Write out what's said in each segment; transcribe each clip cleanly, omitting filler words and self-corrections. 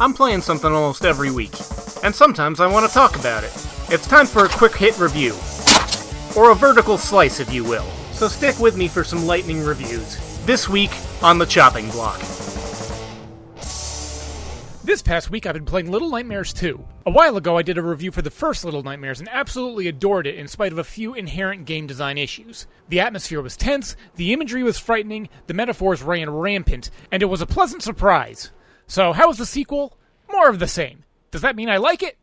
I'm playing something almost every week, and sometimes I want to talk about it. It's time for a quick hit review. Or a vertical slice, if you will. So stick with me for some lightning reviews. This week, on the chopping block. This past week, I've been playing Little Nightmares 2. A while ago, I did a review for the first Little Nightmares and absolutely adored it in spite of a few inherent game design issues. The atmosphere was tense, the imagery was frightening, the metaphors ran rampant, and it was a pleasant surprise. So, how was the sequel? More of the same. Does that mean I like it?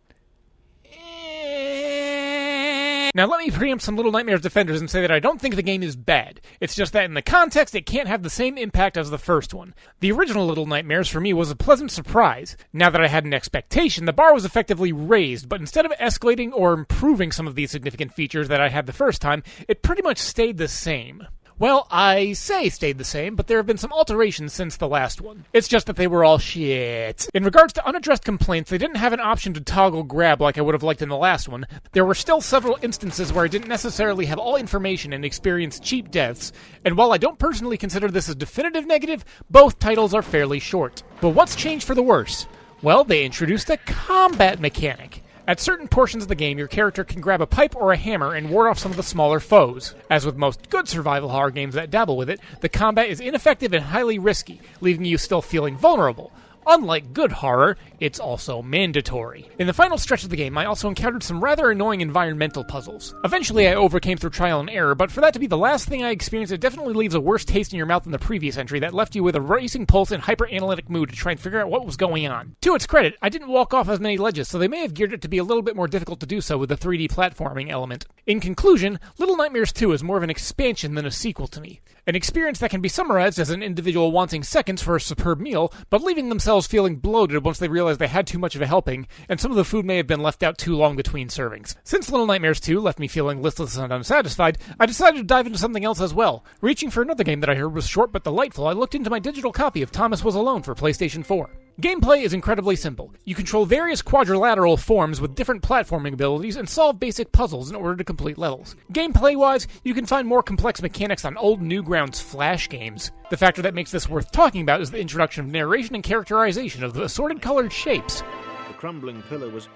Now let me preempt some Little Nightmares defenders and say that I don't think the game is bad. It's just that in the context, it can't have the same impact as the first one. The original Little Nightmares for me was a pleasant surprise. Now that I had an expectation, the bar was effectively raised, but instead of escalating or improving some of these significant features that I had the first time, it pretty much stayed the same. Well, I say stayed the same, but there have been some alterations since the last one. It's just that they were all shit. In regards to unaddressed complaints, they didn't have an option to toggle grab like I would have liked in the last one. There were still several instances where I didn't necessarily have all information and experienced cheap deaths, and while I don't personally consider this a definitive negative, both titles are fairly short. But what's changed for the worse? Well, they introduced a combat mechanic. At certain portions of the game, your character can grab a pipe or a hammer and ward off some of the smaller foes. As with most good survival horror games that dabble with it, the combat is ineffective and highly risky, leaving you still feeling vulnerable. Unlike good horror, it's also mandatory. In the final stretch of the game, I also encountered some rather annoying environmental puzzles. Eventually, I overcame through trial and error, but for that to be the last thing I experienced, it definitely leaves a worse taste in your mouth than the previous entry that left you with a racing pulse and hyper-analytic mood to try and figure out what was going on. To its credit, I didn't walk off as many ledges, so they may have geared it to be a little bit more difficult to do so with the 3D platforming element. In conclusion, Little Nightmares 2 is more of an expansion than a sequel to me. An experience that can be summarized as an individual wanting seconds for a superb meal, but leaving themselves feeling bloated once they realized they had too much of a helping, and some of the food may have been left out too long between servings. Since Little Nightmares 2 left me feeling listless and unsatisfied, I decided to dive into something else as well. Reaching for another game that I heard was short but delightful, I looked into my digital copy of Thomas Was Alone for PlayStation 4. Gameplay is incredibly simple. You control various quadrilateral forms with different platforming abilities and solve basic puzzles in order to complete levels. Gameplay-wise, you can find more complex mechanics on old Newgrounds Flash games. The factor that makes this worth talking about is the introduction of narration and characterization of the assorted colored shapes. The crumbling pillar was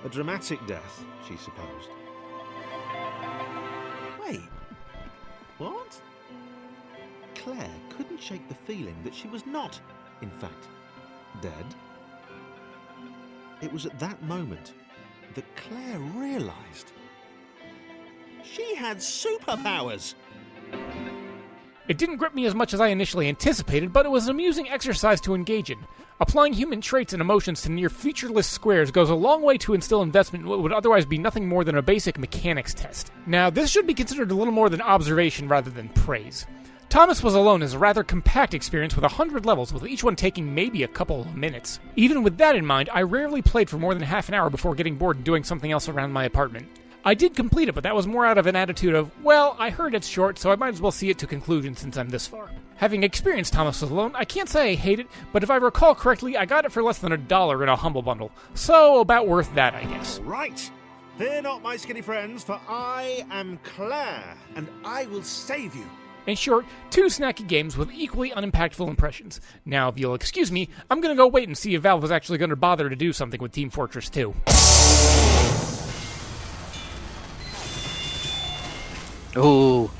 a dramatic death, she supposed. Wait, what? Claire couldn't shake the feeling that she was not, in fact, dead. It was at that moment that Claire realized she had superpowers. It didn't grip me as much as I initially anticipated, but it was an amusing exercise to engage in. Applying human traits and emotions to near featureless squares goes a long way to instill investment in what would otherwise be nothing more than a basic mechanics test. Now, this should be considered a little more than observation rather than praise. Thomas Was Alone is a rather compact experience with 100 levels, with each one taking maybe a couple of minutes. Even with that in mind, I rarely played for more than half an hour before getting bored and doing something else around my apartment. I did complete it, but that was more out of an attitude of, well, I heard it's short, so I might as well see it to conclusion since I'm this far. Having experienced Thomas Was Alone, I can't say I hate it, but if I recall correctly, I got it for less than $1 in a Humble Bundle. So, about worth that, I guess. Right. Fear not, my skinny friends, for I am Claire, and I will save you. In short, two snacky games with equally unimpactful impressions. Now, if you'll excuse me, I'm gonna go wait and see if Valve is actually gonna bother to do something with Team Fortress 2. Ooh,